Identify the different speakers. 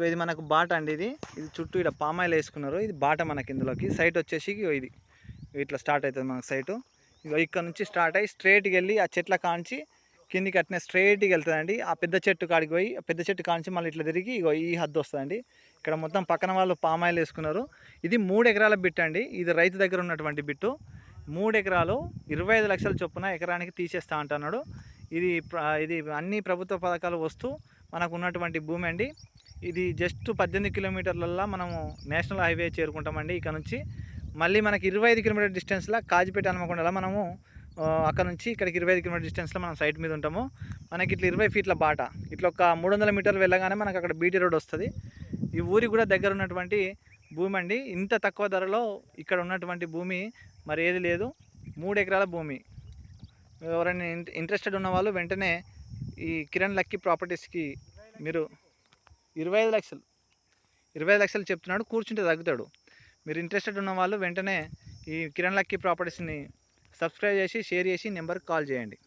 Speaker 1: ఇది మనకు బాట అండి. ఇది చుట్టూ ఇక్కడ పామాయిల్ వేసుకున్నారు. ఇది బాట మనకి ఇందులోకి. సైట్ వచ్చేసి ఇది ఇట్లా స్టార్ట్ అవుతుంది మనకు సైటు. ఇక్కడ నుంచి స్టార్ట్ అయ్యి స్ట్రైట్కి వెళ్ళి ఆ చెట్ల కాంచి కిందికి అట్నే స్ట్రైట్కి వెళ్తుందండి. ఆ పెద్ద చెట్టు కాడికి పోయి ఆ పెద్ద చెట్టు కాంచి మళ్ళీ ఇట్లా తిరిగి ఈ హద్దు వస్తుందండి. ఇక్కడ మొత్తం పక్కన వాళ్ళు పామాయిల్ వేసుకున్నారు. ఇది 3 ఎకరాల బిట్ అండి. ఇది రైతు దగ్గర ఉన్నటువంటి బిట్టు. 3 ఎకరాలు 25 లక్షల చొప్పున ఎకరానికి తీసేస్తా అంటున్నాడు. ఇది అన్ని ప్రభుత్వ పథకాలు వస్తూ మనకు ఉన్నటువంటి భూమి అండి. ఇది జస్ట్ 18 కిలోమీటర్లల్లో మనము నేషనల్ హైవే చేరుకుంటామండి. ఇక్కడ నుంచి మళ్ళీ మనకి 25 కిలోమీటర్ డిస్టెన్స్లో కాజిపేట హన్మకొండలో మనము అక్కడ నుంచి ఇక్కడికి 25 కిలోమీటర్ డిస్టెన్స్లో మనం సైట్ మీద ఉంటాము. మనకి ఇట్లా 20 ఫీట్ల బాట, ఇట్లా ఒక 300 మీటర్లు వెళ్ళగానే మనకు అక్కడ బీటీ రోడ్ వస్తుంది. ఈ ఊరికి కూడా దగ్గర ఉన్నటువంటి భూమి అండి. ఇంత తక్కువ ధరలో ఇక్కడ ఉన్నటువంటి భూమి మరి ఏది లేదు. 3 ఎకరాల భూమి. ఎవరైనా ఇంట్రెస్టెడ్ ఉన్న వాళ్ళు వెంటనే ఈ కిరణ్ లక్కీ ప్రాపర్టీస్కి మీరు 25 లక్షలు చెప్తున్నాడు. కూర్చుంటే తగ్గుతాడు. మీరు ఇంట్రెస్టెడ్ ఉన్న వాళ్ళు వెంటనే ఈ కిరణ్ లక్కీ ప్రాపర్టీస్ని సబ్స్క్రైబ్ చేసి షేర్ చేసి నెంబర్కి కాల్ చేయండి.